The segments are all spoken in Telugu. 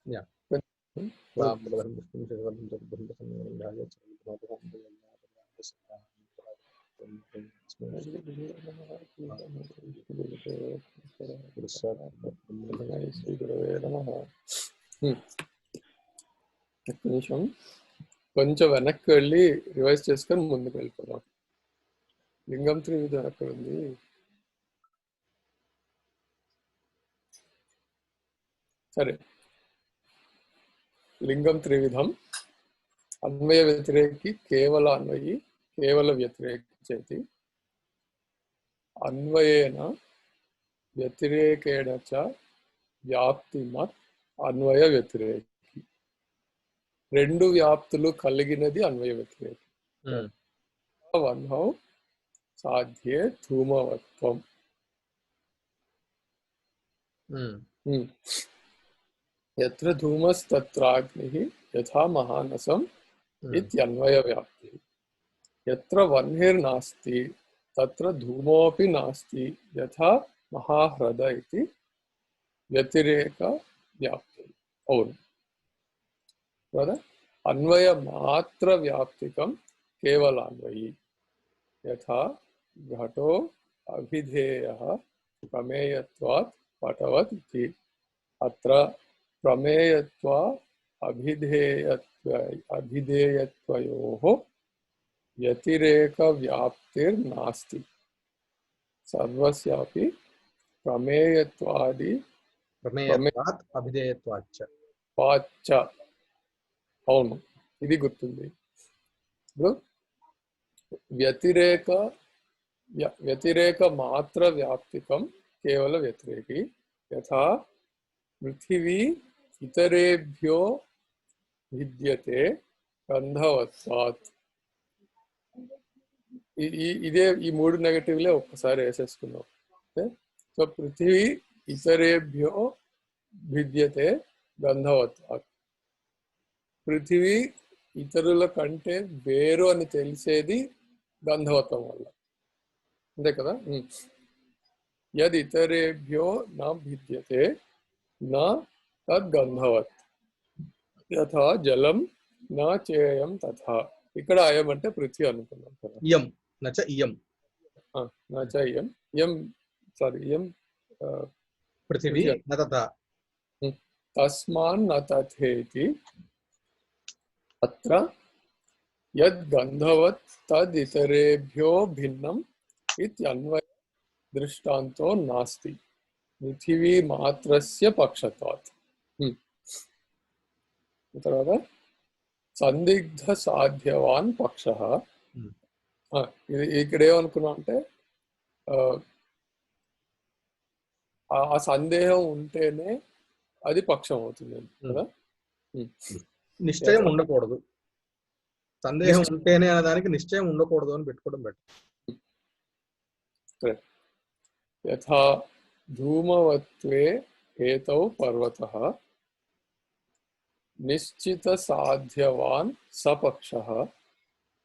యా నిమిషం కొంచెం వెనక్కి వెళ్ళి రివైజ్ చేసుకొని ముందుకు వెళ్ళిపోదాం. లింగం త్రివిధం ఎక్కడ ఉంది? సరే, లింగం త్రివిధం అన్వయ వ్యతిరేకి కేవల అన్వయి కేవల వ్యతిరేకి చేతి అన్వయేన వ్యతిరేకేణ చ వ్యాప్తిమత్ అన్వయ వ్యతిరేకి. రెండు వ్యాప్తులు కలిగినది అన్వయ వ్యతిరేకి. వన్హౌ సాధ్యే ధూమవత్వం. యత్ర ధూమస్తత్రాగ్నిః యథా మహానసం ఇత్యన్వయ వ్యాప్తిః. యత్ర వహ్నిర్నాస్తి తత్ర ధూమోపి నాస్తి యథా మహాహ్రద ఇది వ్యతిరేక వ్యాప్తి. అవును కదా. అన్వయ మాత్ర వ్యాప్తికం కేవలాన్వయి. యథా ఘటో అభిధేయః ప్రమేయత్వాత్ పటవత్ ఇతి. అత్ర ప్రమేయత్వ అభిధేయత్వయోః వ్యతిరేక వ్యాప్తిర్నాస్తి. సర్వస్యాపి ప్రమేయత్వాది ప్రమేయత్వాత్ అభిధేయత్వాచ్చ. అవును, ఇది గుర్తుంది. వ్యతిరేక మాత్ర వ్యాప్తికం కేవల వ్యతిరేకి. యథా పృథివీ ఇతరేభ్యో భిద్యతే గంధవత్వాత్. ఇదే ఈ మూడు నెగటివ్లే ఒక్కసారి వేసేసుకున్నాం. సో పృథివీ ఇతరేభ్యో భిద్యతే గంధవత్వాత్. పృథివీ ఇతరుల కంటే వేరు అని తెలిసేది గంధవత్వం వల్ల, అంతే కదా. యద్ ఇతరేభ్యో నా భిద్యతే నా తద్ గంధవత్. యథా జలం నా చేయం తథా. ఇక్కడ అయం అంటే పృథ్వీ అనుకున్నాం కదా. ఇయం నచ ఇయం. నచ ఇయం ఇయం సారీ ఇయం పృథివీ న తథా. తస్మాన్ న తథేతి. అత్ర యద్ గంధవత్ తద్ ఇతరేభ్యో భిన్నం ఇత్యన్వయ దృష్టాంతో నాస్తి పృథివీ మాత్రస్య పక్షత్వాత్. తర్వాత సందిగ్ధ సాధ్యవాన్ పక్షః. ఇక్కడ ఏమనుకున్నాం అంటే ఆ సందేహం ఉంటేనే అది పక్షం అవుతుంది కదా. నిశ్చయం ఉండకూడదు, సందేహం ఉంటేనే అనే దానికి నిశ్చయం ఉండకూడదు అని పెట్టుకోవడం బెటర్. యథా ధూమవత్వే హేతౌ పర్వతః నిశ్చిత సాధ్యవాన్ సపక్షః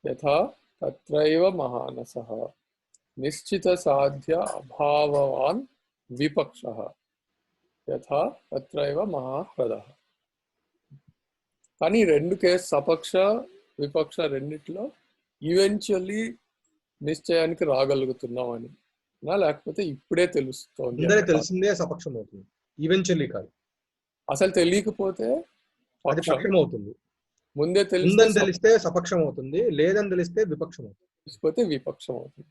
యథా తత్రైవ మహానసః నిశ్చిత సాధ్య అభావవాన్ విపక్షః యథా తత్రైవ మహాహ్రదః. కానీ రెండు కేసు సపక్ష విపక్ష రెండిట్లో ఈవెన్చువల్లీ నిశ్చయానికి రాగలుగుతున్నాం అని, లేకపోతే ఇప్పుడే తెలుస్తోంది. తెలిసిందే సపక్షం అవుతుంది, ఈవెన్చువల్లీ కాదు. అసలు తెలియకపోతే పక్షం అవుతుంది. ముందే తెలిస్తే సపక్షం అవుతుంది, లేదని తెలిస్తే విపక్షం అవుతుంది. తెలిసిపోతే విపక్షం అవుతుంది.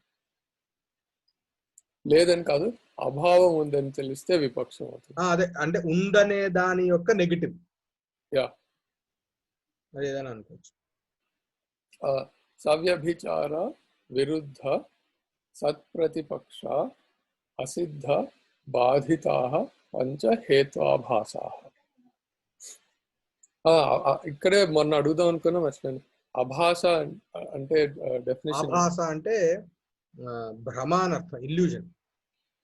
లేదని కాదు, అభావం ఉందని తెలిస్తే విపక్షం అవుతుంది. అదే అంటే ఉందనే దాని యొక్క నెగిటివ్. యా, అదేదని అనుకోవచ్చు. సవ్యభిచార విరుద్ధ సత్ప్రతిపక్ష అసిద్ధ బాధితాః పంచ హేత్వాభాసాః. ఇక్కడే మొన్న అడుగుదాం అనుకున్నా మర్చిపోయాను. అభాస అంటే డెఫినేషన్. అభాస అంటే భ్రమ అని అర్థం,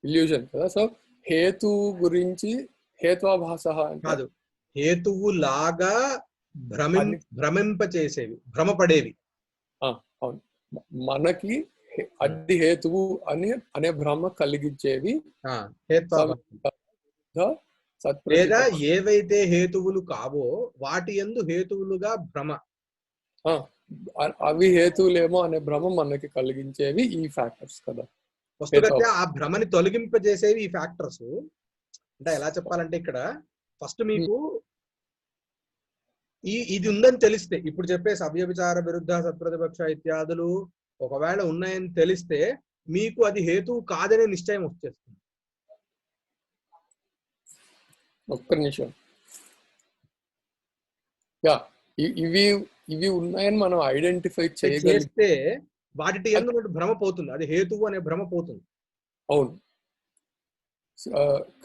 ఇల్యూజన్ కదా. సో హేతు గురించి హేత్వాభాస కాదు, హేతువు లాగా భ్రమింపచేసేవి, భ్రమపడేవి. అవును, మనకి అది హేతువు అనే భ్రమ కలిగించేవి లేదా సత్ప్రతిపక్ష ఏవైతే హేతువులు కావో వాటి యందు హేతువులుగా భ్రమ. అవి హేతువులేమో అనే భ్రమ మనకి కలిగించేవి ఈ ఫ్యాక్టర్స్ కదా. వస్తుగత్యా ఆ భ్రమని తొలగింపజేసేవి ఈ ఫ్యాక్టర్స్. అంటే ఎలా చెప్పాలంటే ఇక్కడ ఫస్ట్ మీకు ఇది ఉందని తెలిస్తే, ఇప్పుడు చెప్పే సవ్యభిచార విరుద్ధ సత్ప్రతిపక్ష ఇత్యాదులు ఒకవేళ ఉన్నాయని తెలిస్తే మీకు అది హేతువు కాదనే నిశ్చయం వచ్చేస్తుంది. ఒక్క నిమిషం. యా, ఇవి ఇవి ఉన్నాయని మనం ఐడెంటిఫై చేస్తే వాటి ఎందుకు భ్రమ పోతుంది, అది హేతువు అనే భ్రమ పోతుంది. అవును,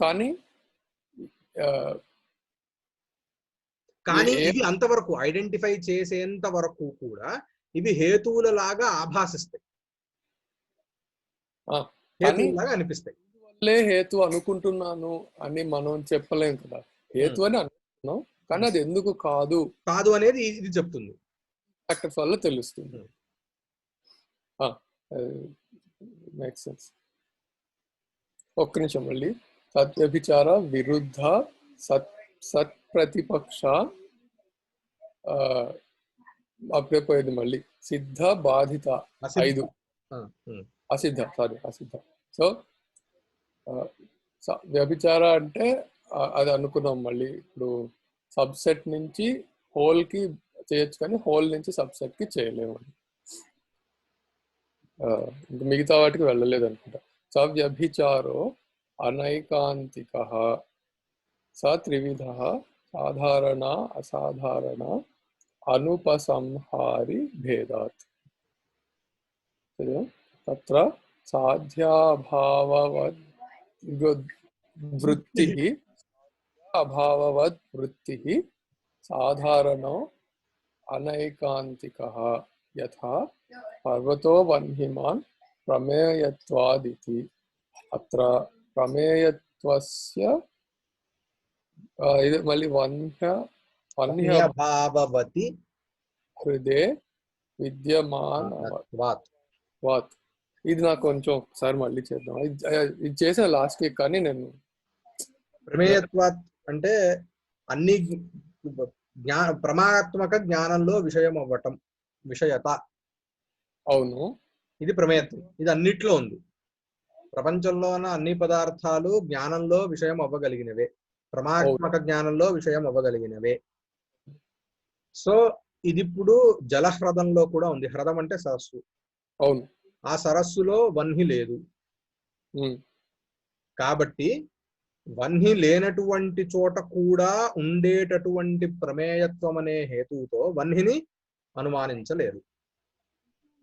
కానీ కానీ ఇవి అంతవరకు ఐడెంటిఫై చేసేంత వరకు కూడా ఇవి హేతువుల లాగా ఆభాసిస్తాయి, హేతువులాగా అనిపిస్తాయి. హేతు అనుకుంటున్నాను అని మనం చెప్పలేం కదా. హేతు అని అనుకుంటున్నాం కానీ అది ఎందుకు కాదు అనేది ఇది చెప్తుంది, ఫ్యాక్టర్స్ వల్ల తెలుస్తుంది. Make sense. ఒక్క నిమిషం మళ్ళీ. సత్వ్యభిచార విరుద్ధ సత్ప్రతిపక్ష అప్పుడే పోయేది మళ్ళీ. సిద్ధ బాధిత 5 అసిద్ధ. సో వ్యభిచార అంటే అది అనుకున్నాం మళ్ళీ. ఇప్పుడు సబ్సెట్ నుంచి హోల్ కి చేయొచ్చు కానీ హోల్ నుంచి సబ్సెట్ కి చేయలేము. ఇంకా మిగతా వాటికి వెళ్ళలేదు అనుకుంటా. సవ్యభిచారో అనైకాంతిక స త్రివిధ సాధారణ అసాధారణ అనుపసంహారి భేదాత్. తత్ర సాధ్యాభావవద్ వృత్తి సాధారణో అనైకాంతికః యథా పర్వతో వన్హిమాన్ ప్రమేయత్వాదితి. అత్ర ప్రమేయత్వస్య ఇది మళ్ళీ వన్యభావవతి హృదే విద్యమానత్వాత్. ఇది నాకు కొంచెం ఒకసారి మళ్ళీ చేద్దాం. ఇది చేసా లాస్ట్ వీక్ కానీ నేను ప్రమేయత్వాత్ అంటే అన్ని ప్రమాణాత్మక జ్ఞానంలో విషయం అవ్వటం, విషయత. అవును, ఇది ప్రమేయత్వం. ఇది అన్నిట్లో ఉంది. ప్రపంచంలో ఉన్న అన్ని పదార్థాలు జ్ఞానంలో విషయం అవ్వగలిగినవే, ప్రమాణాత్మక జ్ఞానంలో విషయం అవ్వగలిగినవే. సో ఇది ఇప్పుడు జలహ్రదంలో కూడా ఉంది. హ్రదం అంటే సరస్సు. అవును, ఆ సరస్సులో వన్హి లేదు కాబట్టి వన్హి లేనటువంటి చోట కూడా ఉండేటటువంటి ప్రమేయత్వం అనే హేతువుతో వన్హిని అనుమానించలేరు.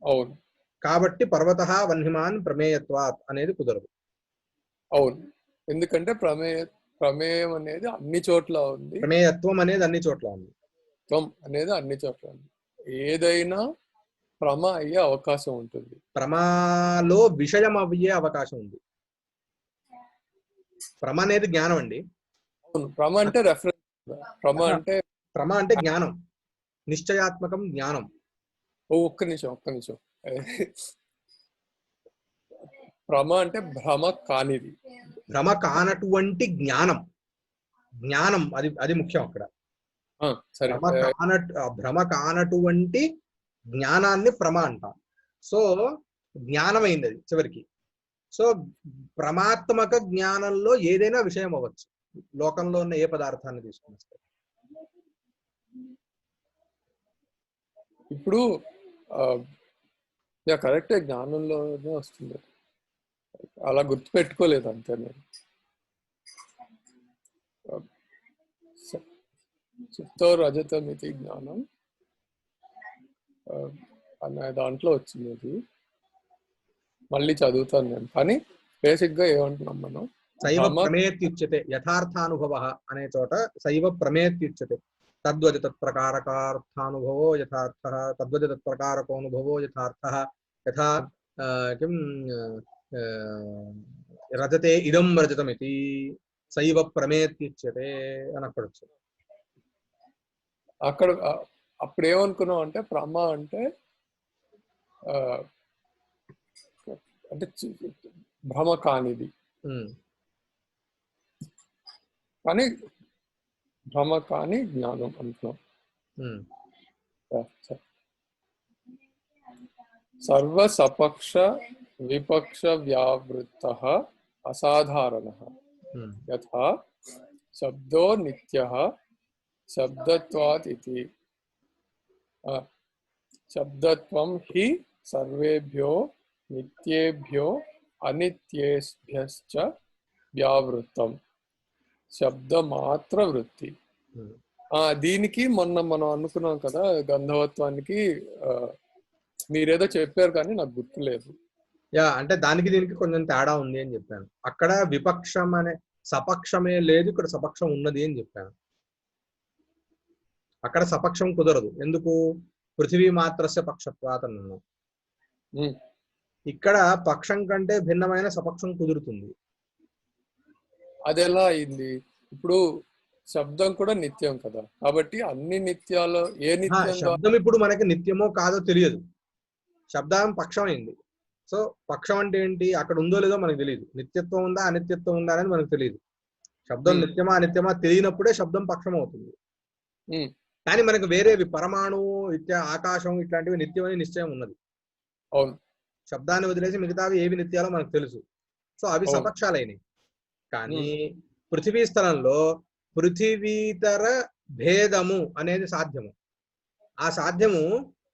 అవును, కాబట్టి పర్వతః వన్హిమాన్ ప్రమేయత్వాత్ అనేది కుదరదు. అవును, ఎందుకంటే ప్రమేయం అనేది అన్ని చోట్ల ఉంది, ప్రమేయత్వం అనేది అన్ని చోట్ల ఉంది, అనేది అన్ని చోట్ల ఉంది. ఏదైనా ప్రమ అయ్యే అవకాశం ఉంటుంది, ప్రమాలో విషయం అయ్యే అవకాశం ఉంది. ప్రమ అనేది జ్ఞానం అండి. అవును, ప్రమ అంటే రెఫరెన్స్. ప్రమ అంటే జ్ఞానం, నిశ్చయాత్మకం జ్ఞానం. ఒక్క నిమిషం. ప్రమ అంటే భ్రమ కానిది, భ్రమ కానటువంటి జ్ఞానం. అది ముఖ్యం అక్కడ. భ్రమ కానటువంటి జ్ఞానాన్ని ప్రమ అంటాం. సో జ్ఞానమైంది అది చివరికి. సో ప్రమాత్మక జ్ఞానంలో ఏదైనా విషయం అవ్వచ్చు, లోకంలో ఉన్న ఏ పదార్థాన్ని తీసుకుని వస్తే. ఇప్పుడు కరెక్టే, జ్ఞానంలోనే వస్తుంది. అలా గుర్తుపెట్టుకోలేదు అంతే నేను. చిత్తో రజతమితి జ్ఞానం అనే దాంట్లో వచ్చింది. అది మళ్ళీ చదువుతాను నేను. కానీ బేసిక్ గా ఏమంటున్నాం మనం, శైవ ప్రమేత్యుచ్యతే యథార్థానుభవ అనే చోట శైవ ప్రమేత్యుచ్యతే. తద్వది తత్ప్రకారకార్థానుభవో యథార్థః, తద్వది తత్ప్రకారకోనుభవో యథార్థః. యథా కిం రజతే ఇదం రజతమితి శైవ ప్రమేత్యుచ్యతే అని అక్కడ వచ్చింది. అక్కడ అప్పుడు ఏమనుకున్నాం అంటే ప్రమ అంటే భ్రమ కానిది. కానీ భ్రమ కానీ జ్ఞానం అంటున్నాం. సర్వ సపక్ష విపక్ష వ్యావృత్తః అసాధారణః యథా శబ్దో నిత్యః శబ్దత్వాత్ ఇతి శబ్దత్వం హి సర్వేభ్యో నిత్యేభ్యో అనిత్యేభ్యశ్చ వ్యావృత్తం శబ్దమాత్ర వృత్తి. దీనికి మొన్న మనం అనుకున్నాం కదా గంధవత్వానికి, మీరేదో చెప్పారు కానీ నాకు గుర్తులేదు. అంటే దానికి దీనికి కొంచెం తేడా ఉంది అని చెప్పాను. అక్కడ విపక్షం అనే సపక్షమే లేదు, ఇక్కడ సపక్షం ఉన్నది అని చెప్పాను. అక్కడ సపక్షం కుదరదు, ఎందుకు? పృథివీ మాత్రస్య పక్షత్వాత్ అన్నాను. ఇక్కడ పక్షం కంటే భిన్నమైన సపక్షం కుదురుతుంది. అదెలా అయింది? ఇప్పుడు శబ్దం కూడా నిత్యం కదా, కాబట్టి అన్ని నిత్యాలు ఏ నిత్యం? శబ్దం ఇప్పుడు మనకి నిత్యమో కాదో తెలియదు, శబ్దం పక్షం అయింది. సో పక్షం అంటే ఏంటి? అక్కడ ఉందో లేదో మనకు తెలియదు. నిత్యత్వం ఉందా అనిత్యత్వం ఉందా అనేది మనకు తెలియదు. శబ్దం నిత్యమా అనిత్యమా తెలియనప్పుడే శబ్దం పక్షం అవుతుంది. కానీ మనకు వేరేవి పరమాణువు ఆకాశం ఇట్లాంటివి నిత్యమని నిశ్చయం ఉన్నది. అవును, శబ్దాన్ని వదిలేసి మిగతావి ఏవి నిత్యాలో మనకు తెలుసు. సో అవి సపక్షాలైనవి. కానీ పృథివీ స్థలంలో పృథివీతర భేదము అనేది సాధ్యము. ఆ సాధ్యము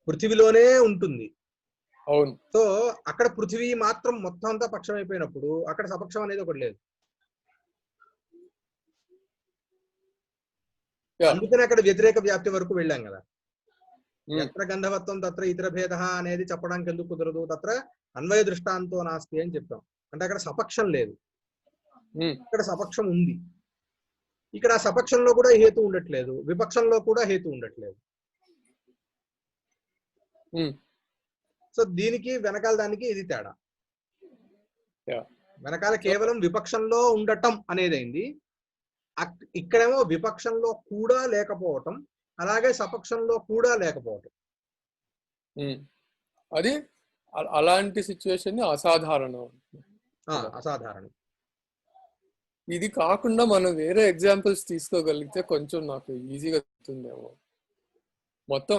పృథివీలోనే ఉంటుంది. అవును. సో అక్కడ పృథివీ మాత్రం మొత్తం అంతా పక్షం అయిపోయినప్పుడు అక్కడ సపక్షం అనేది ఒకటి లేదు. అందుకని అక్కడ వ్యతిరేక వ్యాప్తి వరకు వెళ్ళాం కదా. ఎత్ర గంధవత్వం తత్ర ఇతర భేద అనేది చెప్పడానికి ఎందుకు కుదరదు? తత్ర అన్వయ దృష్టాంతో నాస్తి అని చెప్పాం. అంటే అక్కడ సపక్షం లేదు, ఇక్కడ సపక్షం ఉంది. ఇక్కడ ఆ సపక్షంలో కూడా హేతు ఉండట్లేదు, విపక్షంలో కూడా హేతు ఉండట్లేదు. సో దీనికి వెనకాల దానికి ఇది తేడా. వెనకాల కేవలం విపక్షంలో ఉండటం అనేదైంది, ఇక్కడేమో విపక్షంలో కూడా లేకపోవటం, అలాగే సపక్షంలో కూడా లేకపోవటం. అది అలాంటి సిచ్యువేషన్ అసాధారణం. అసాధారణం. ఇది కాకుండా మనం వేరే ఎగ్జాంపుల్స్ తీసుకోగలిగితే కొంచెం నాకు ఈజీగా అవుతుందేమో. మొత్తం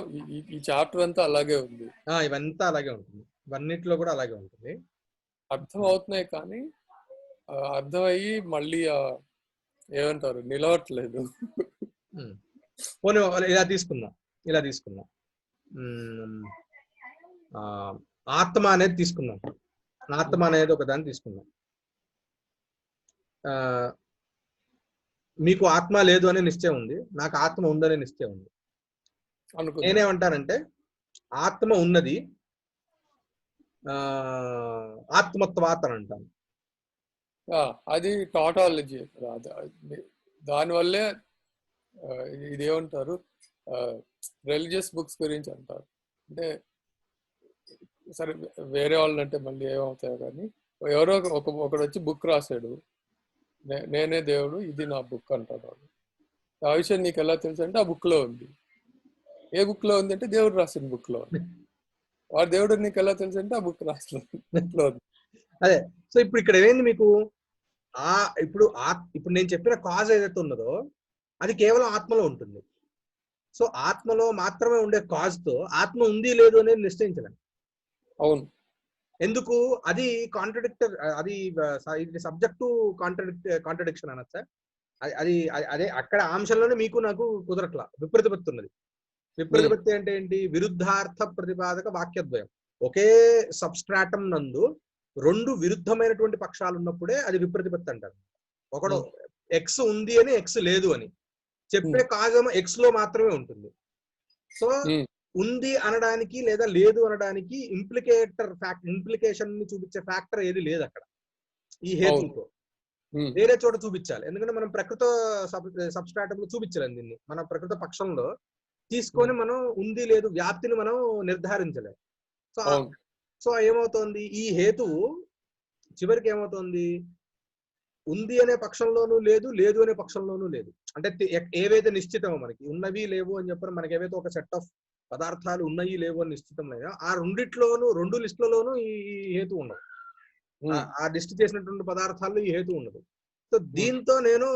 ఈ చాప్టర్ అంతా అలాగే ఉంది. ఇవంతా అలాగే ఉంటుంది, ఇవన్నిట్లో కూడా అలాగే ఉంటుంది. అర్థం అవుతున్నాయి కానీ అర్థమయ్యి మళ్ళీ ఏమంటారు నిలవట్లేదు. పోనీ ఇలా తీసుకుందాం ఆత్మ అనేది తీసుకుందాం. ఆత్మ అనేది ఒక దాన్ని తీసుకుందాం. మీకు ఆత్మ లేదు అనే నిశ్చయం ఉంది, నాకు ఆత్మ ఉందనే నిశ్చయం ఉంది. నేనేమంటానంటే ఆత్మ ఉన్నది, ఆత్మత్వాత్ అని అంటాను. అది టాటాలజీ. దానివల్లే ఇదేమంటారు రిలీజియస్ బుక్స్ గురించి అంటారు. అంటే సరే వేరే వాళ్ళు అంటే మళ్ళీ ఏమవుతాయో కానీ ఎవరో ఒకడు వచ్చి బుక్ రాశాడు, నేనే దేవుడు, ఇది నా బుక్ అంటాడు వాడు. ఆ విషయం నీకు ఎలా తెలుసు అంటే ఆ బుక్ లో ఉంది. ఏ బుక్ లో ఉంది అంటే దేవుడు రాసిన బుక్ లో ఉంది. వాడు దేవుడు నీకు ఎలా తెలుసు అంటే ఆ బుక్ రాసిన బుక్ లో ఉంది. అదే. సో ఇప్పుడు ఇక్కడ ఏమైంది మీకు? ఇప్పుడు నేను చెప్పిన కాజ్ ఏదైతే ఉన్నదో అది కేవలం ఆత్మలో ఉంటుంది. సో ఆత్మలో మాత్రమే ఉండే కాజ్ తో ఆత్మ ఉంది లేదు అనేది నిశ్చయించలేం. అవును. ఎందుకు? అది కాంట్రడిక్టర్, అది సబ్జెక్టు కాంట్రడిక్షన్ అనొచ్చా? అది అదే అక్కడ అంశంలోనే మీకు నాకు కుదరట్లా, విపరీతపత్తి ఉన్నది. విపరీతపత్తి అంటే ఏంటి? విరుద్ధార్థ ప్రతిపాదక వాక్యద్వయం. ఒకే సబ్స్ట్రాటం నందు రెండు విరుద్ధమైనటువంటి పక్షాలు ఉన్నప్పుడే అది విపరీతపత్తి అంటారు. ఒకడు ఎక్స్ ఉంది అని ఎక్స్ లేదు అని చెప్పే కాజం ఎక్స్ లో మాత్రమే ఉంటుంది. సో ఉంది అనడానికి లేదా లేదు అనడానికి ఇంప్లికేషన్ ని చూపించే ఫ్యాక్టర్ ఏది లేదు అక్కడ ఈ హేతుతో. వేరే చోట చూపించాలి, ఎందుకంటే మనం ప్రకృత సబ్స్ట్రాటం లో చూపించలేం దీన్ని. మన ప్రకృత పక్షంలో తీసుకొని మనం ఉంది లేదు వ్యాప్తిని మనం నిర్ధారించలేం. సో ఏమవుతోంది? ఈ హేతువు చివరికి ఏమవుతోంది? ఉంది అనే పక్షంలోనూ లేదు, లేదు అనే పక్షంలోనూ లేదు. అంటే ఏవైతే నిశ్చితమో మనకి ఉన్నవి లేవు అని చెప్పిన మనకి ఏవైతే ఒక సెట్ ఆఫ్ పదార్థాలు ఉన్నాయి లేవు అని నిశ్చితం లేదా, ఆ రెండిట్లోనూ రెండు లిస్టులలోనూ ఈ హేతు ఉండదు. ఆ లిస్ట్ చేసినటువంటి పదార్థాల్లో ఈ హేతు ఉండదు. సో దీంతో నేను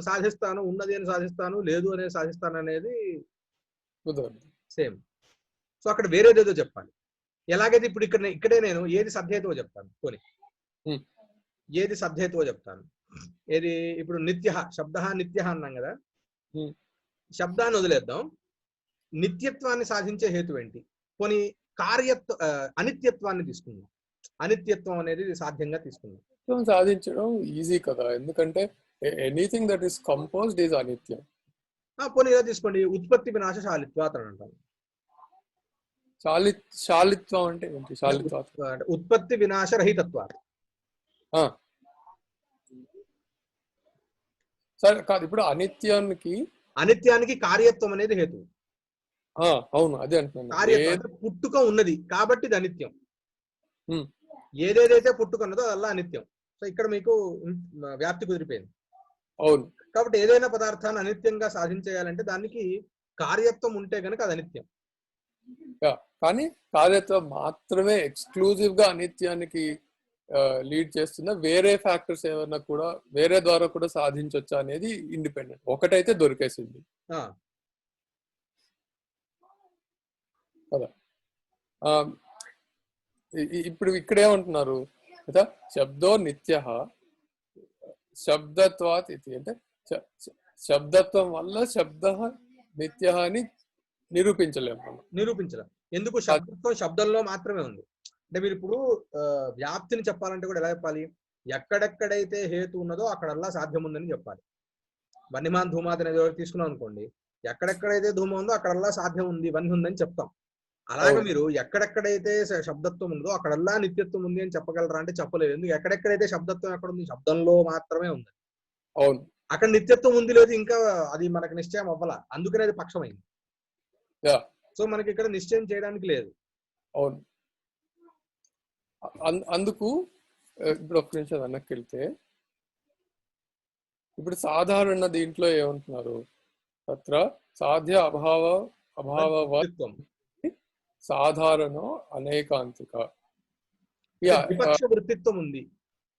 సాధిస్తాను, ఉన్నది అని సాధిస్తాను, లేదు అనేది సాధిస్తాను అనేది సేమ్. సో అక్కడ వేరేదేదో చెప్పాలి. ఎలాగైతే ఇప్పుడు ఇక్కడే నేను ఏది సధ్యేతువో చెప్తాను, పోనీ ఏది సధ్యేతువో చెప్తాను. ఏది ఇప్పుడు నిత్య, శబ్ద నిత్య అన్నాం కదా, శబ్దాన్ని వదిలేద్దాం. నిత్యత్వాన్ని సాధించే హేతు ఏంటి? పోనీ అనిత్యత్వాన్ని తీసుకుందాం. అనిత్యత్వం అనేది సాధ్యంగా తీసుకుందాం. సాధించడం ఈజీ కదా, ఎందుకంటే anything that is composed is అనిత్యం. పోనీ ఇలా తీసుకోండి, ఉత్పత్తి వినాశ శాలిత్వాత్ అని అంటాం. శాలిత్వం అంటే ఏంటి? అంటే ఉత్పత్తి వినాశ రహితత్వాత్. సరే కాదు, ఇప్పుడు అనిత్యానికి కార్యత్వం అనేది హేతు. అవును, అదే అంటున్నాను. కార్యత్వం పుట్టుక ఉన్నది కాబట్టి ఇది అనిత్యం. ఏదేదైతే పుట్టుక ఉన్నదో అలా అనిత్యం. సో ఇక్కడ మీకు వ్యాప్తి కుదిరిపోయింది. అవును, కాబట్టి ఏదైనా పదార్థాన్ని అనిత్యంగా సాధించేయాలంటే దానికి కార్యత్వం ఉంటే కనుక అది అనిత్యం. కానీ కార్యత్వం మాత్రమే ఎక్స్క్లూజివ్ గా అనిత్యానికి లీడ్ చేస్తున్న వేరే ఫ్యాక్టర్స్ ఏమన్నా కూడా వేరే ద్వారా కూడా సాధించొచ్చా అనేది ఇండిపెండెంట్. ఒకటైతే దొరికేసింది కదా. ఇప్పుడు ఇక్కడేమంటున్నారు కదా, శబ్దో నిత్య శబ్దత్వాత్ ఇది, అంటే శబ్దత్వం వల్ల శబ్ద నిత్య అని నిరూపించలేము. ఎందుకు? శబ్దత్వం శబ్దంలో మాత్రమే ఉంది. అంటే మీరు ఇప్పుడు వ్యాప్తిని చెప్పాలంటే కూడా ఎలా చెప్పాలి? ఎక్కడెక్కడైతే హేతు ఉన్నదో అక్కడల్లా సాధ్యం ఉందని చెప్పాలి. వన్యమాన్ ధూమాది అనేది తీసుకున్నాం అనుకోండి, ఎక్కడెక్కడైతే ధూమం ఉందో అక్కడల్లా సాధ్యం ఉంది, వన్య ఉందని చెప్తాం. అలాగే మీరు ఎక్కడెక్కడైతే శబ్దత్వం ఉందో అక్కడల్లా నిత్యత్వం ఉంది అని చెప్పగలరా అంటే చెప్పలేదు. ఎందుకు? ఎక్కడెక్కడైతే శబ్దత్వం ఎక్కడ ఉంది, శబ్దంలో మాత్రమే ఉంది. అవును, అక్కడ నిత్యత్వం ఉంది లేదు, ఇంకా అది మనకు నిశ్చయం అవ్వాల, అందుకనే అది పక్షమైంది. సో మనకి ఇక్కడ నిశ్చయం చేయడానికి లేదు. అవును, అందుకు ఇప్పుడు ఒక్క నిమిషం వెనక్కి వెళ్తే, ఇప్పుడు సాధారణ దీంట్లో ఏమంటున్నారు, తత్ర సాధ్య అభావ సాధారణ అనేకాంతిక. విపక్ష వృత్తిత్వం ఉంది.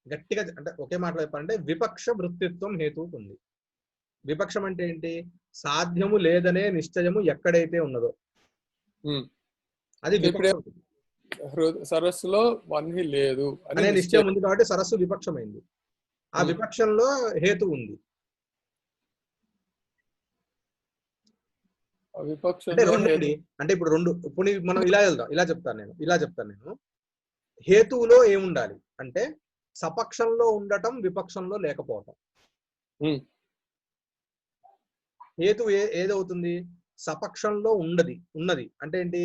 గట్టిగా అంటే ఒకే మాటలో చెప్పాలంటే విపక్ష వృత్తిత్వం హేతువుకు ఉంది. విపక్షం అంటే ఏంటి? సాధ్యము లేదనే నిశ్చయము ఎక్కడైతే ఉన్నదో అది సరస్సులో వన్హి లేదు అనే నిశ్చయం ఉంది కాబట్టి సరస్సు విపక్షమైంది. ఆ విపక్షంలో హేతు ఉంది. అంటే ఇప్పుడు రెండు మనం ఇలా వెళ్దాం. ఇలా చెప్తాను నేను హేతువులో ఏముండాలి అంటే సపక్షంలో ఉండటం, విపక్షంలో లేకపోవటం. హేతు ఏదవుతుంది? సపక్షంలో ఉన్నది అంటే ఏంటి?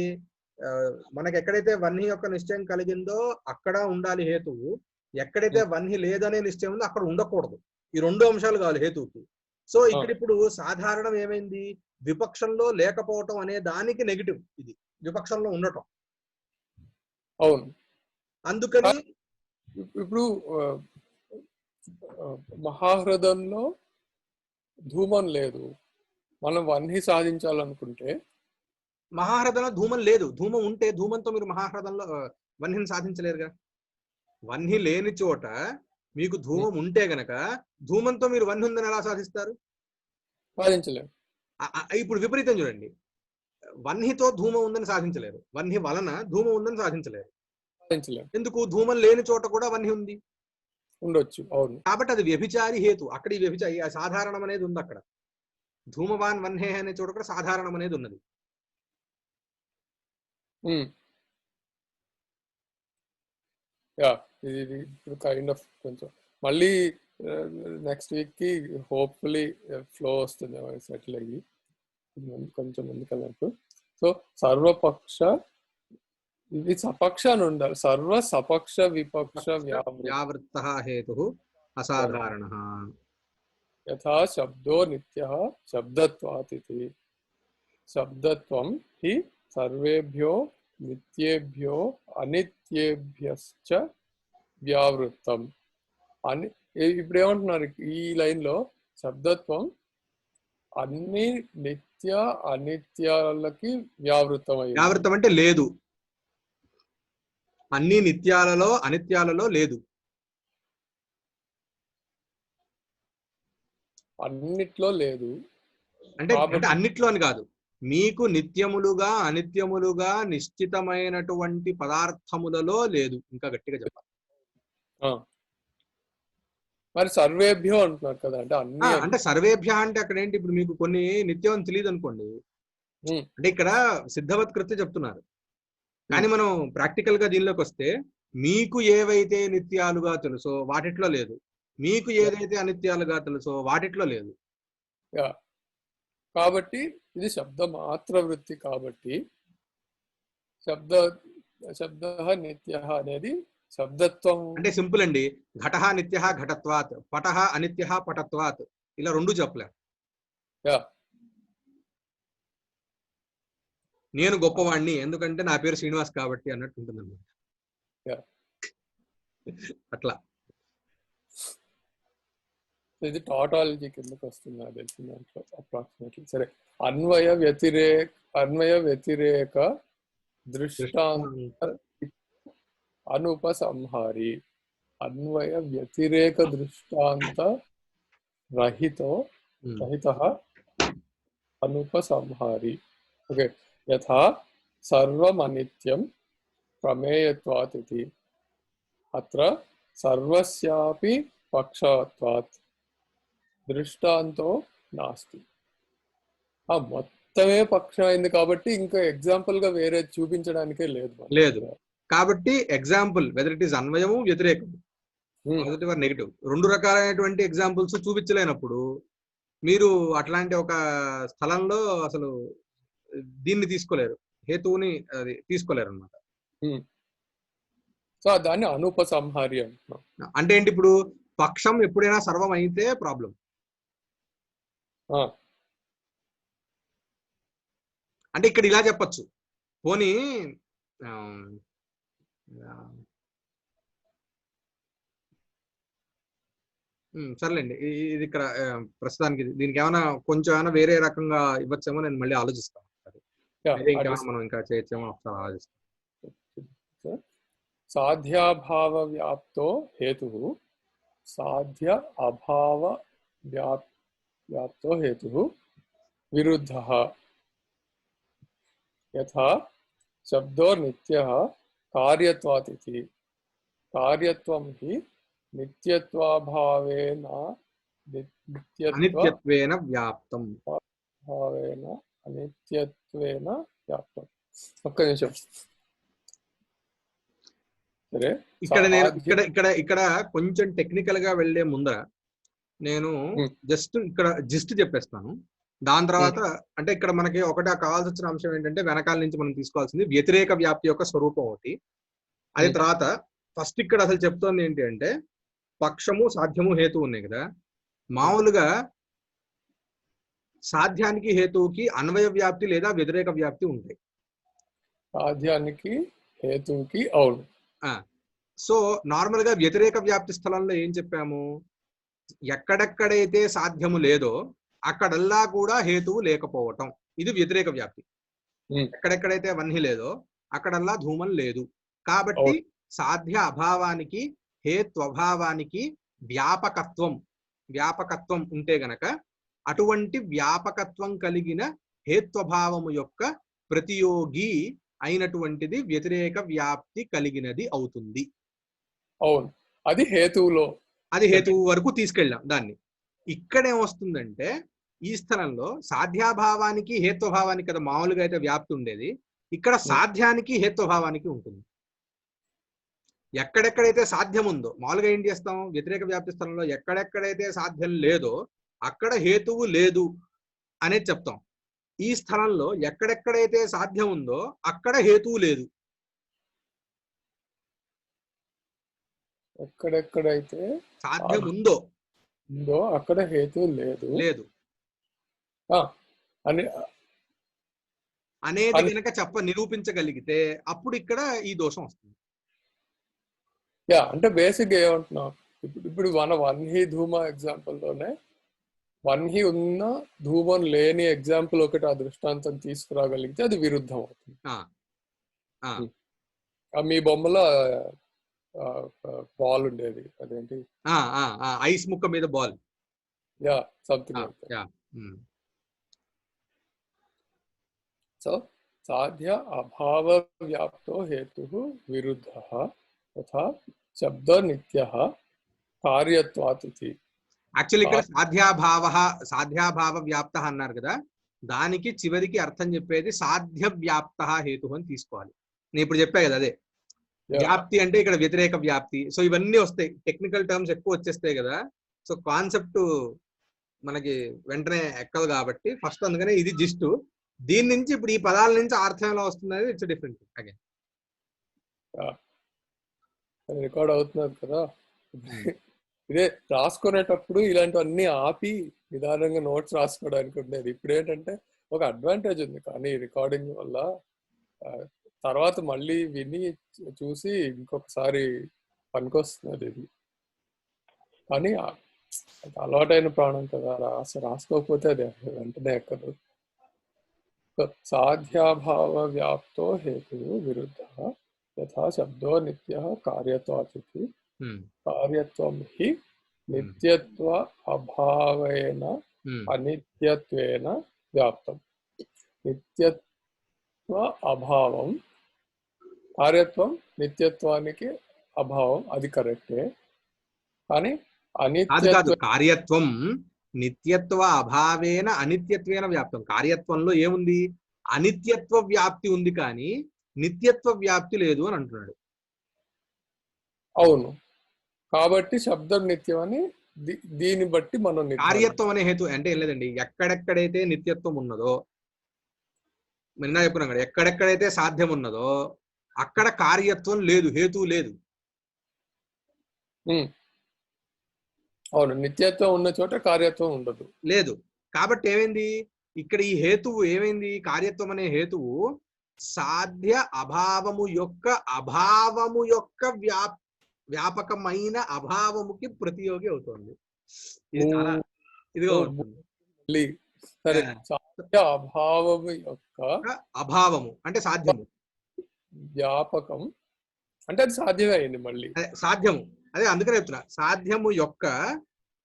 మనకి ఎక్కడైతే వన్హి యొక్క నిశ్చయం కలిగిందో అక్కడ ఉండాలి హేతువు. ఎక్కడైతే వన్హి లేదనే నిశ్చయం ఉందో అక్కడ ఉండకూడదు. ఈ రెండు అంశాలు కావాలి హేతువుకి. సో ఇక్కడ ఇప్పుడు సాధారణం ఏమైంది? విపక్షంలో లేకపోవటం అనే దానికి నెగిటివ్, ఇది విపక్షంలో ఉండటం. అవును, అందుకని ఇప్పుడు మహాహృదంలో ధూమం లేదు, మనం వన్హి సాధించాలనుకుంటే మహాహృదంలో ధూమం లేదు. ధూమం ఉంటే ధూమంతో మీరు మహాహృదంలో వన్హిని సాధించలేరుగా. వన్హి లేని చోట మీకు ధూమం ఉంటే గనక ధూమంతో మీరు వన్హి ఉందని ఎలా సాధిస్తారు? సాధించలేరు. ఇప్పుడు విపరీతం చూడండి, వన్హితో ధూమం ఉందని సాధించలేరు, వన్హి వలన ధూమం ఉందని సాధించలేరు. ఎందుకు? ధూమం లేని చోట కూడా వన్హి ఉంది, ఉండొచ్చు. అవును, కాబట్టి అది వ్యభిచారి హేతు. అక్కడ ఈ వ్యభిచారి సాధారణం అనేది ఉంది. అక్కడ ధూమవాన్ వన్హే అనే చోట కూడా సాధారణం అనేది ఉన్నది. ఇది కైండ్ ఆఫ్ కొంచెం మళ్ళీ నెక్స్ట్ వీక్ కి హోప్ఫుల్లీ ఫ్లో వస్తుంది సెటిల్ అయ్యి కొంచెం ముందుకెళ్ళినట్టు. సో సర్వపక్ష, ఇది సపక్ష అని ఉండాలి. సర్వ సపక్ష విపక్ష వ్యావృత్త హేతు అసాధారణ యథా శబ్దో నిత్య శబ్దత్వాత్ ఇతి. శబ్దత్వం హి సర్వేభ్యో నిత్యేభ్యో అనిత్యేభ్యశ్చ వ్యావృత్తం అని. ఇప్పుడు ఏమంటున్నారు ఈ లైన్ లో? శబ్దత్వం అన్ని నిత్య అనిత్యాలకి వ్యావృత్తం అయ్యింది. వ్యావృత్తం అంటే లేదు, అన్ని నిత్యాలలో అనిత్యాలలో లేదు. అన్నిట్లో లేదు. అంటే కాబట్టి అన్నిట్లో అని కాదు, మీకు నిత్యములుగా అనిత్యములుగా నిశ్చితమైనటువంటి పదార్థములలో లేదు. ఇంకా గట్టిగా చెప్పాలి. మరి సర్వేభ్యో అంటున్నారు కదా, అంటే అన్ని అంటే సర్వేభ్య అంటే అక్కడ ఏంటి, ఇప్పుడు మీకు కొన్ని నిత్యం అని తెలియదు అనుకోండి, అంటే ఇక్కడ సిద్ధవత్కృత్య చెప్తున్నారు. కానీ మనం ప్రాక్టికల్ గా దీనిలోకి వస్తే, మీకు ఏవైతే నిత్యాలుగా తెలుసో వాటిట్లో లేదు, మీకు ఏదైతే అనిత్యాలుగా తెలుసో వాటిట్లో లేదు. కాబట్టి ఇది శబ్ద మాత్ర వృత్తి. కాబట్టి శబ్ద నిత్య అనేది శబ్దత్వం. అంటే సింపుల్ అండి, ఘట నిత్య ఘటత్వాత్, పట అనిత్య పటత్వాత్, ఇలా రెండు చెప్పలే. నేను గొప్పవాణ్ణి ఎందుకంటే నా పేరు శ్రీనివాస్ కాబట్టి అన్నట్టు ఉంటుంది అన్నమాట. అట్లా ఇది టాటాలజీ కిందకి వస్తుంది నాకు తెలిసిన దాంట్లో అప్రాక్సిమేట్లీ. సరే, అన్వయ వ్యతిరేక దృష్టాంత అనుపసంహారి. అన్వయ వ్యతిరేక దృష్టాంత రహిత అనుపసంహారి. ఓకే, యథా సర్వం అనిత్యం ప్రమేయత్వాత్ ఇతి అత్ర సర్వస్యాపి పక్షత్వాత్ దృష్టాంతో నాస్తి. మొత్తమే పక్షం అయింది కాబట్టి ఇంకా ఎగ్జాంపుల్ గా వేరే చూపించడానికే లేదు. కాబట్టి ఎగ్జాంపుల్ వెదర్ ఇట్ ఈస్ అన్వయము వ్యతిరేకం, పాజిటివ్ ఆర్ నెగిటివ్, రెండు రకాలైనటువంటి ఎగ్జాంపుల్స్ చూపించలేనప్పుడు మీరు అట్లాంటి ఒక స్థలంలో అసలు దీన్ని తీసుకోలేరు, హేతువుని అది తీసుకోలేరు అనమాట. సో దాన్ని అనుపసంహారి అంటున్నాం. అంటే ఏంటి, ఇప్పుడు పక్షం ఎప్పుడైనా సర్వం అయితే ప్రాబ్లం. అంటే ఇక్కడ ఇలా చెప్పచ్చు, పోనీ సర్లేండి, ఇది ఇక్కడ ప్రస్తుతానికి దీనికి ఏమైనా కొంచెం ఏమైనా వేరే రకంగా ఇవ్వచ్చేమో, నేను మళ్ళీ ఆలోచిస్తాను. మనం ఇంకా చేయొచ్చేమో ఒకసారి ఆలోచిస్తాం. సాధ్యాభావ వ్యాప్తో హేతు, సాధ్య అభావ వ్యాప్తో హేతు విరుద్ధ. యథా శబ్దో నిత్యః కార్యత్వాత్ ఇతి కార్యత్వం హి నిత్యత్వాభావేన అనిత్యత్వేన వ్యాప్తం. అనిత్యత్వేన వ్యాప్తం. ఒక్క నిమిషం. సరే, ఇక్కడ కొంచెం టెక్నికల్ గా వెళ్లే ముందర నేను జస్ట్ చెప్పేస్తాను. దాని తర్వాత అంటే ఇక్కడ మనకి ఒకటి కావాల్సి వచ్చిన అంశం ఏంటంటే, వెనకాల నుంచి మనం తీసుకోవాల్సింది వ్యతిరేక వ్యాప్తి యొక్క స్వరూపం ఒకటి. అది తర్వాత ఫస్ట్ ఇక్కడ అసలు చెప్తోంది ఏంటి అంటే, పక్షము సాధ్యము హేతు ఉన్నాయి కదా, మామూలుగా సాధ్యానికి హేతువుకి అన్వయ వ్యాప్తి లేదా వ్యతిరేక వ్యాప్తి ఉంటాయి. సాధ్యానికి హేతువుకి అవును. సో నార్మల్ గా వ్యతిరేక వ్యాప్తి స్థలంలో ఏం చెప్పాము, ఎక్కడెక్కడైతే సాధ్యము లేదో అక్కడల్లా కూడా హేతువు లేకపోవటం, ఇది వ్యతిరేక వ్యాప్తి. ఎక్కడెక్కడైతే వన్హి లేదో అక్కడల్లా ధూమం లేదు. కాబట్టి సాధ్య అభావానికి హేత్వభావానికి వ్యాపకత్వం ఉంటే గనక, అటువంటి వ్యాపకత్వం కలిగిన హేత్వభావము యొక్క ప్రతియోగి అయినటువంటిది వ్యతిరేక వ్యాప్తి కలిగినది అవుతుంది. అవును, అది హేతువు వరకు తీసుకెళ్ళాం దాన్ని. ఇక్కడేమొస్తుందంటే, ఈ స్థలంలో సాధ్యాభావానికి హేత్వభావానికి కదా మామూలుగా అయితే వ్యాప్తి ఉండేది, ఇక్కడ సాధ్యానికి హేత్వభావానికి ఉంటుంది. ఎక్కడెక్కడైతే సాధ్యం ఉందో, మామూలుగా ఏం చేస్తాం, వ్యతిరేక వ్యాప్తి స్థలంలో ఎక్కడెక్కడైతే సాధ్యం లేదో అక్కడ హేతువు లేదు అనేది చెప్తాం. ఈ స్థలంలో ఎక్కడెక్కడైతే సాధ్యం ఉందో అక్కడ హేతువు లేదు. ఎక్కడెక్కడైతే సాధ్యం ఉందో అక్కడ హేతువు లేదు అనేది కనుక నిరూపించగలిగితే అప్పుడు ఇక్కడ ఈ దోషం వస్తుంది. అంటే బేసిక్ ఏమంటున్నాం, ఇప్పుడు మన వన్హి ధూమ ఎగ్జాంపుల్ లోనే వన్హి ఉన్న ధూమం లేని ఎగ్జాంపుల్ ఒకటి ఆ దృష్టాంతం తీసుకురాగలిగితే అది విరుద్ధం అవుతుంది. మీ బొమ్మలో బాల్ ఉండేది, అదేంటి ఐస్ ముక్క మీద ball. Yeah, something like that. Yeah. So साध्य अभाव व्याप्तो हेतुः विरुद्धः तथा शब्द नित्यः कार्यत्वात् इति. యాక్చువల్లీ ఇక్కడ సాధ్యాభావ వ్యాప్త అన్నారు కదా, దానికి చివరికి అర్థం చెప్పేది సాధ్య వ్యాప్త హేతు అని తీసుకోవాలి. నేను ఇప్పుడు చెప్పా కదా అదే వ్యాప్తి అంటే ఇక్కడ వ్యతిరేక వ్యాప్తి. సో ఇవన్నీ వస్తాయి, టెక్నికల్ టర్మ్స్ ఎక్కువ వచ్చేస్తాయి కదా. సో కాన్సెప్ట్ మనకి వెంటనే ఎక్కదు కాబట్టి ఫస్ట్ అందుకనే ఇది జిస్ట్. దీని నుంచి ఇప్పుడు ఈ పదాల నుంచి అర్థం ఎలా వస్తుంది అనేది ఇట్స్ డిఫరెంట్. అగైన్ రికార్డ్ అవుతున్నది కదా, ఇదే రాసుకునేటప్పుడు ఇలాంటివన్నీ ఆపి నిదానంగా నోట్స్ రాసుకోవడానికి ఉండేది. ఇప్పుడు ఏంటంటే ఒక అడ్వాంటేజ్ ఉంది, కానీ రికార్డింగ్ వల్ల తర్వాత మళ్ళీ విని చూసి ఇంకొకసారి పనికొస్తున్నది ఇది. కానీ అలవాటైన ప్రాణం కదా, రాసుకోకపోతే అది వెంటనే ఎక్కదు. సాధ్యాభావ వ్యాప్తో హేతు విరుద్ధ యథా శబ్దో నిత్య కార్యత్వాత్ కార్యత్వం హి నిత్యత్వ అభావేన అనిత్యత్వేన వ్యాప్తం. నిత్యత్వ అభావం, కార్యత్వం నిత్యత్వానికి అభావం, అది కరెక్టే. కానీ కార్యత్వం నిత్యత్వ అభావేన అనిత్యత్వేన వ్యాప్తం. కార్యత్వంలో ఏముంది? అనిత్యత్వ వ్యాప్తి ఉంది, కానీ నిత్యత్వ వ్యాప్తి లేదు అని అంటున్నాడు. అవును, కాబట్టి శబ్దం నిత్యం అని దీన్ని బట్టి మనం కార్యత్వం అనే హేతు అంటే ఏం లేదండి, ఎక్కడెక్కడైతే నిత్యత్వం ఉన్నదో, నిన్న చెప్పుకున్నాం కదా, ఎక్కడెక్కడైతే సాధ్యం ఉన్నదో అక్కడ కార్యత్వం లేదు, హేతు లేదు. అవును, నిత్యత్వం ఉన్న చోట కార్యత్వం ఉండదు, లేదు. కాబట్టి ఏమైంది ఇక్కడ ఈ హేతువు ఏమైంది? కార్యత్వం అనే హేతువు సాధ్య అభావము యొక్క వ్యాపకమైన అభావముకి ప్రతియోగి అవుతుంది. ఇది చాలా ఇదిగా ఉంటుంది. సరే, సాధ్య అభావము యొక్క అభావము అంటే సాధ్యము, వ్యాపకం అంటే అది సాధ్యమే అయింది. మళ్ళీ సాధ్యము అదే అందుకనే చెప్తున్నా, సాధ్యము యొక్క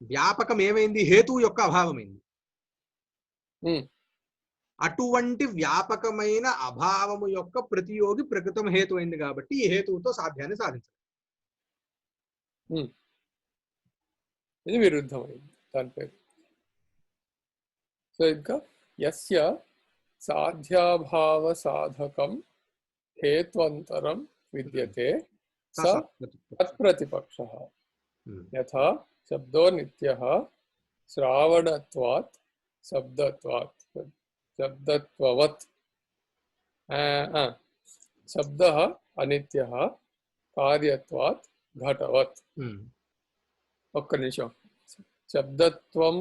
వ్యాపకం ఏమైంది? హేతువు యొక్క అభావమైంది. అటువంటి వ్యాపకమైన అభావము యొక్క ప్రతియోగి ప్రకృతం హేతు అయింది కాబట్టి ఈ హేతువుతో సాధ్యాన్ని సాధించాలి. ఇది విరుద్ధమైంది దాని పేరు. సో ఇంకా యస్య సాధ్యాభావ సాధకం హేత్వంతరం విద్యతే తత్ప్రతిపక్షః యథా శబ్దో నిత్యః శ్రావణత్వాత్ శబ్దత్వవత్ శబ్దః అనిత్యః కార్యత్వాత్ ఘటవత్. ఒక్క నిమిషం, శబ్దత్వం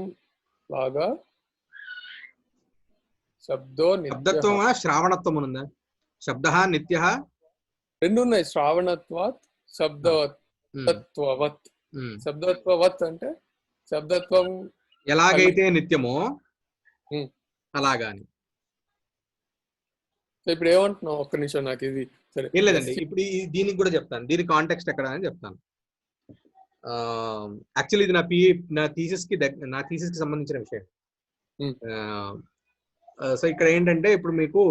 లాగా శబ్దో శబ్దత్వం శ్రావణత్వం ఉందా? శబ్దః నిత్యః రెండు ఉన్నాయి. శ్రావణత్వాత్ శబ్దత్వవత్. శబ్దత్వవత్ అంటే శబ్దత్వం ఎలాగైతే నిత్యమో అలాగాని. ఇప్పుడు ఏమంటున్నావు? ఒక్క నిమిషం, నాకు ఇది సరే ఏం లేదండి, ఇప్పుడు దీనికి కూడా చెప్తాను, దీని కాంటెక్స్ట్ ఎక్కడ అని చెప్తాను. యాక్చువల్లీ ఇది నా థీసిస్ కి సంబంధించిన విషయం. సో ఇక్కడ ఏంటంటే ఇప్పుడు మీకు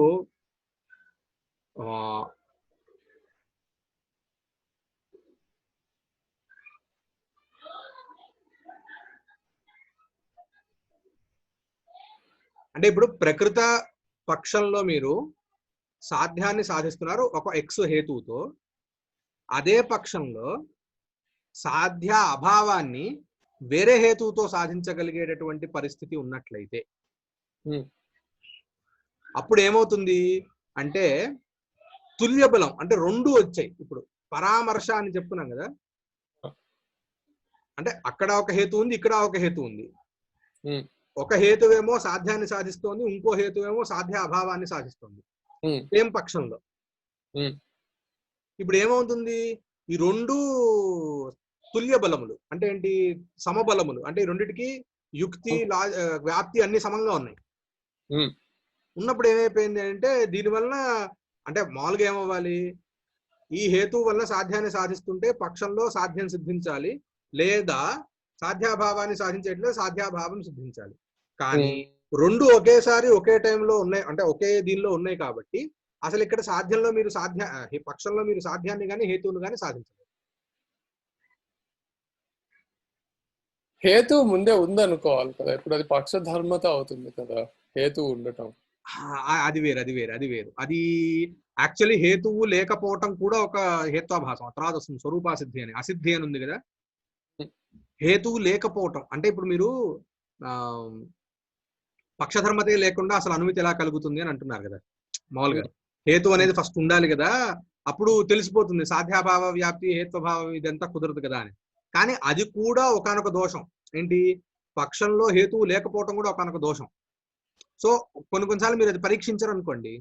అంటే ఇప్పుడు ప్రకృత పక్షంలో మీరు సాధ్యాన్ని సాధిస్తున్నారు ఒక ఎక్స్ హేతువుతో, అదే పక్షంలో సాధ్య అభావాన్ని వేరే హేతువుతో సాధించగలిగేటటువంటి పరిస్థితి ఉన్నట్లయితే అప్పుడు ఏమవుతుంది అంటే తుల్య బలం అంటే రెండు వచ్చాయి. ఇప్పుడు పరామర్శ అని చెప్పుకున్నాం కదా, అంటే అక్కడ ఒక హేతు ఉంది, ఇక్కడ ఒక హేతు ఉంది. ఒక హేతువేమో సాధ్యాన్ని సాధిస్తోంది, ఇంకో హేతువేమో సాధ్య అభావాన్ని సాధిస్తోంది సేమ్ పక్షంలో. ఇప్పుడు ఏమవుతుంది, ఈ రెండు తుల్య బలములు అంటే ఏంటి? సమబలములు అంటే ఈ రెండిటికి యుక్తి వ్యాప్తి అన్ని సమంగా ఉన్నాయి. ఉన్నప్పుడు ఏమైపోయింది అంటే దీనివల్ల అంటే మామూలుగా ఏమవ్వాలి, ఈ హేతు వల్ల సాధ్యాన్ని సాధిస్తుంటే పక్షంలో సాధ్యం సిద్ధించాలి, లేదా సాధ్యాభావాన్ని సాధించేట్లేదు, సాధ్యాభావం సిద్ధించాలి. కానీ రెండు ఒకేసారి ఒకే టైంలో ఉన్నాయి, అంటే ఒకే దీనిలో ఉన్నాయి కాబట్టి అసలు ఇక్కడ సాధ్యంలో మీరు పక్షంలో మీరు సాధ్యాన్ని కానీ హేతువును కానీ సాధించలేదు. హేతు ముందే ఉందనుకోవాలి కదా, ఇప్పుడు అది పక్షధర్మత అవుతుంది కదా హేతు ఉండటం. అది వేరు. అది యాక్చువల్లీ హేతువు లేకపోవటం కూడా ఒక హేత్వాభాసం. తర్వాత వస్తుంది స్వరూపాసిద్ధి అని, అసిద్ధి అని ఉంది కదా. హేతువు లేకపోవటం అంటే ఇప్పుడు మీరు పక్షధర్మతే లేకుండా అసలు అనుమతి ఎలా కలుగుతుంది అని అంటున్నారు కదా. మామూలుగా హేతు అనేది ఫస్ట్ ఉండాలి కదా, అప్పుడు తెలిసిపోతుంది సాధ్యాభావ వ్యాప్తి హేత్వభావం ఇదంతా కుదరదు కదా అని. కానీ అది కూడా ఒకానొక దోషం. ఏంటి? పక్షంలో హేతువు లేకపోవటం కూడా ఒకానొక దోషం. సో కొన్నిసార్లు మీరు అది పరీక్షించరు అనుకోండి,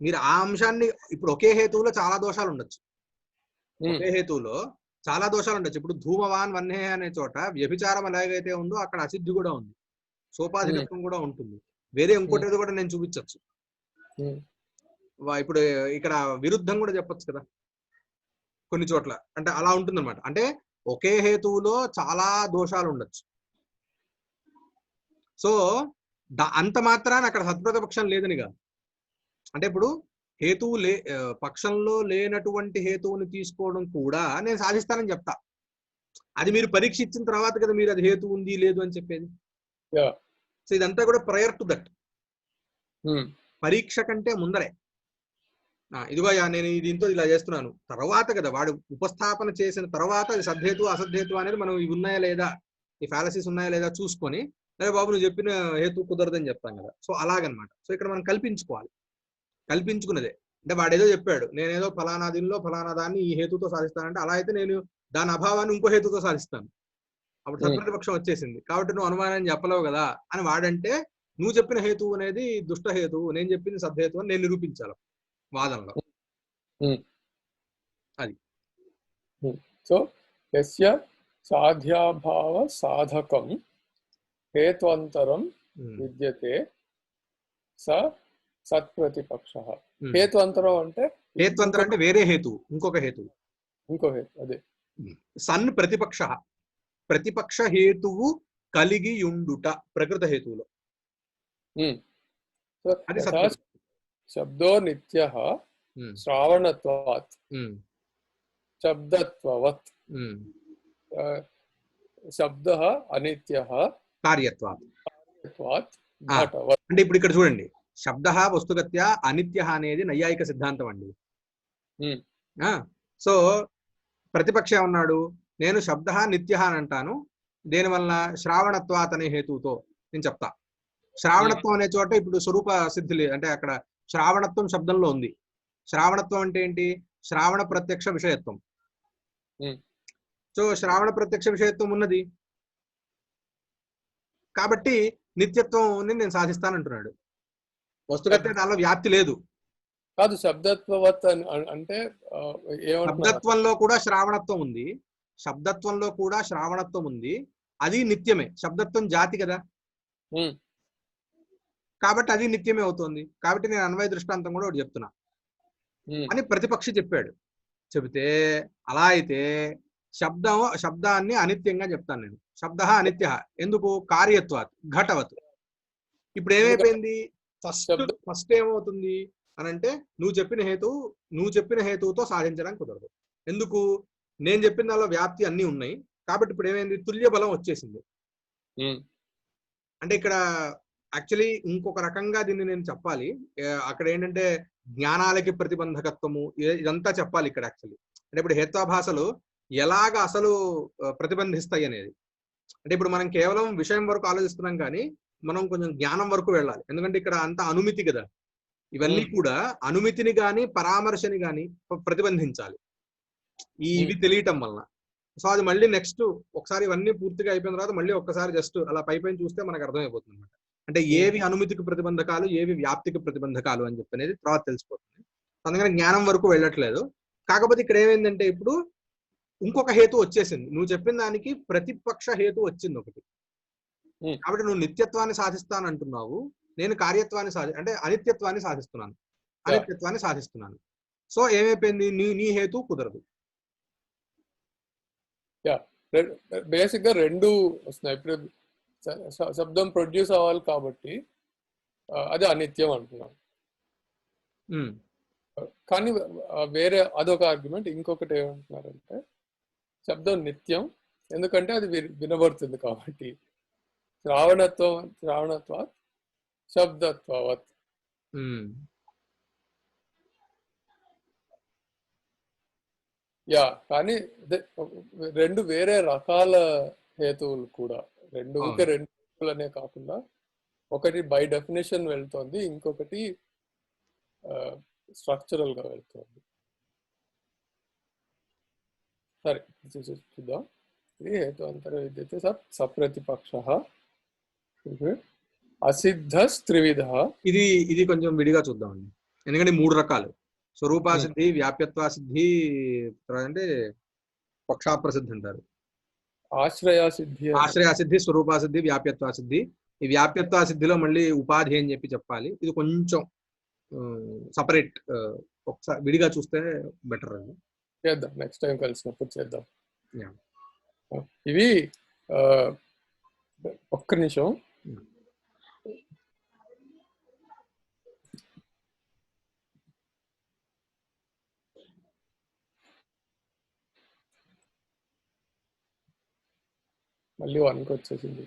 మీరు ఆ అంశాన్ని ఇప్పుడు ఒకే హేతువులో చాలా దోషాలు ఉండొచ్చు. ఒకే హేతువులో చాలా దోషాలు ఉండొచ్చు. ఇప్పుడు ధూమవాన్ వన్హే అనే చోట వ్యభిచారం ఎలాగైతే ఉందో అక్కడ అసిద్ధి కూడా ఉంది, సోపాధికత్వం కూడా ఉంటుంది. వేరే ఇంకోటి కూడా నేను చూపించచ్చు. ఇప్పుడు ఇక్కడ విరుద్ధం కూడా చెప్పొచ్చు కదా కొన్ని చోట్ల. అంటే అలా ఉంటుంది అనమాట. అంటే ఒకే హేతువులో చాలా దోషాలు ఉండొచ్చు. సో అంత మాత్రాన అక్కడ సత్ప్రతిపక్షం లేదని కాదు. అంటే ఇప్పుడు హేతువు పక్షంలో లేనటువంటి హేతువుని తీసుకోవడం కూడా నేను సాధిస్తానని చెప్తా. అది మీరు పరీక్షించిన తర్వాత కదా మీరు అది హేతు ఉంది లేదు అని చెప్పేది. సో ఇదంతా కూడా ప్రయర్ టు దట్, పరీక్ష కంటే ముందరే. ఇదిగో నేను దీంతో ఇలా చేస్తున్నాను తర్వాత కదా వాడు ఉపస్థాపన చేసిన తర్వాత అది సద్హేతు అసద్హేతు అనేది మనం ఇవి ఉన్నాయా లేదా, ఈ ఫ్యాలసీస్ ఉన్నాయా లేదా చూసుకొని అరే బాబు నువ్వు చెప్పిన హేతు కుదరదని చెప్తాం కదా. సో అలాగనమాట. సో ఇక్కడ మనం కల్పించుకోవాలి. కల్పించుకున్నదే అంటే వాడేదో చెప్పాడు, నేనేదో ఫలానా దీనిలో ఫలానా దాన్ని ఈ హేతుతో సాధిస్తానంటే అలా అయితే నేను దాని అభావాన్ని ఇంకో హేతుతో సాధిస్తాను. అప్పుడు సత్ప్రతిపక్షం వచ్చేసింది. కాబట్టి నువ్వు అనుమానం చెప్పలేవు కదా అని వాడంటే నువ్వు చెప్పిన హేతువు అనేది దుష్ట హేతువు, నేను చెప్పింది సద్హేతు అని నేను నిరూపించాలి వాదనలో. అది సో యస్య సాధ్యాభావ సాధకం హేత్వంతరం విద్యతే స సత్ప్రతిపక్షః. హేత్వంతరం అంటే వేరే హేతువు, ఇంకొక హేతువు. అదే సన్ ప్రతిపక్ష, ప్రతిపక్ష హేతువు కలిగి ఉండుట ప్రకృత హేతువులో. అది శబ్దో నిత్యః శ్రావణత్వాత్ శబ్దత్వవత్, శబ్దః అనిత్యః కార్యత్వాత్. అంటే ఇప్పుడు ఇక్కడ చూడండి, శబ్ద వస్తుగత్యా అనిత్య అనేది నైయాయిక సిద్ధాంతం అండి. సో ప్రతిపక్ష ఏమన్నాడు, నేను శబ్ద నిత్య అని అంటాను, దేనివల్ల శ్రావణత్వాత్ అనే హేతువుతో నేను చెప్తా. శ్రావణత్వం అనే చోట ఇప్పుడు స్వరూప సిద్ధి లేదు, అంటే అక్కడ శ్రావణత్వం శబ్దంలో ఉంది. శ్రావణత్వం అంటే ఏంటి? శ్రావణ ప్రత్యక్ష విషయత్వం. సో శ్రావణ ప్రత్యక్ష విషయత్వం ఉన్నది కాబట్టి నిత్యత్వం నేను సాధిస్తానంటున్నాడు. వస్తుగత్య దానిలో వ్యాప్తి లేదు. కాదు, శబ్దత్వవత్ అంటే శబ్దత్వంలో కూడా శ్రావణత్వం ఉంది, శబ్దత్వంలో కూడా శ్రావణత్వం ఉంది, అది నిత్యమే. శబ్దత్వం జాతి కదా, కాబట్టి అది నిత్యమే అవుతుంది. కాబట్టి నేను అన్వయ దృష్టాంతం కూడా ఒకటి చెప్తున్నా అని ప్రతిపక్షి చెప్పాడు. చెబితే అలా అయితే శబ్దాన్ని అనిత్యంగా చెప్తాను నేను. శబ్ద అనిత్య ఎందుకు? కార్యత్వాత్ ఘటవత్. ఇప్పుడు ఏమైపోయింది? ఫస్ట్ ఏమవుతుంది అని అంటే నువ్వు చెప్పిన హేతువుతో సాధించడానికి కుదరదు. ఎందుకు? నేను చెప్పిన దానిలో వ్యాప్తి అన్ని ఉన్నాయి కాబట్టి ఇప్పుడు ఏమైంది? తుల్య బలం వచ్చేసింది. అంటే ఇక్కడ యాక్చువల్లీ ఇంకొక రకంగా దీన్ని నేను చెప్పాలి. అక్కడ ఏంటంటే జ్ఞానాలకి ప్రతిబంధకత్వము ఇదంతా చెప్పాలి ఇక్కడ యాక్చువల్లీ. అంటే ఇప్పుడు హేత్వాభాషలు ఎలాగ అసలు ప్రతిబంధిస్తాయి అనేది. అంటే ఇప్పుడు మనం కేవలం విషయం వరకు ఆలోచిస్తున్నాం కానీ మనం కొంచెం జ్ఞానం వరకు వెళ్ళాలి. ఎందుకంటే ఇక్కడ అంతా అనుమితి కదా, ఇవన్నీ కూడా అనుమితిని గాని పరామర్శని గాని ప్రతిబంధించాలి ఇవి తెలియటం వలన. సో అది మళ్ళీ నెక్స్ట్ ఒకసారి ఇవన్నీ పూర్తిగా అయిపోయిన తర్వాత మళ్ళీ ఒక్కసారి జస్ట్ అలా పైపైన చూస్తే మనకు అర్థమైపోతుంది అనమాట. అంటే ఏవి అనుమితికి ప్రతిబంధకాలు, ఏవి వ్యాప్తికి ప్రతిబంధకాలు అని చెప్పి అనేది తర్వాత తెలిసిపోతుంది. అందుకని జ్ఞానం వరకు వెళ్ళట్లేదు. కాకపోతే ఇక్కడ ఏమైందంటే ఇప్పుడు ఇంకొక హేతు వచ్చేసింది. నువ్వు చెప్పిన దానికి ప్రతిపక్ష హేతు వచ్చింది ఒకటి. కాబట్టి నువ్వు నిత్యత్వాన్ని సాధిస్తానంటున్నావు, నేను కార్యత్వాన్ని అంటే అనిత్యత్వాన్ని సాధిస్తున్నాను. సో ఏమైపోయింది? నీ హేతు కుదరదు. బేసిక్ గా రెండు వస్తున్నాయి. ఇప్పుడు శబ్దం ప్రొడ్యూస్ అవ్వాలి కాబట్టి అది అనిత్యం అంటున్నాం. కానీ వేరే అదొక ఆర్గ్యుమెంట్. ఇంకొకటి ఏమంటున్నారంటే శబ్దం నిత్యం, ఎందుకంటే అది వినబడుతుంది కాబట్టి. శ్రావణత్వాత్ శబ్దత్వవత్. కానీ రెండు వేరే రకాల హేతువులు కూడా. రెండు హేతువులనే కాకుండా ఒకటి బై డెఫినేషన్ వెళ్తోంది, ఇంకొకటి స్ట్రక్చరల్ గా వెళ్తోంది. సరే చూద్దాం. ఇది హేతు అంతర విద్యతే సప్రతిపక్ష అసిద్ధస్త్రివిధ. ఇది కొంచెం విడిగా చూద్దామండి, ఎందుకంటే 3 రకాలు: స్వరూపాసిద్ధి, వ్యాప్యత్వాసిద్ధి, అంటే పక్షాప్రసిద్ధి అంటారు. ఆశ్రయాసిద్ధి, స్వరూపాసిద్ధి, వ్యాప్యత్వాసిద్ధి. ఈ వ్యాప్యత్వాసిద్ధిలో మళ్ళీ ఉపాధి అని చెప్పాలి. ఇది కొంచెం సపరేట్, ఒకసారి విడిగా చూస్తే బెటర్ అండి. చేద్దాం, నెక్స్ట్ టైం కలిసినప్పుడు చేద్దాం. ఇవి ఒక్క నిమిషం. మళ్ళీ 1కి వచ్చేసింది.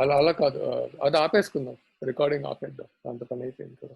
అలా కాదు, అది ఆపేసుకుందాం, రికార్డింగ్ ఆపేద్దాం, అంత పని అయిపోయింది కదా.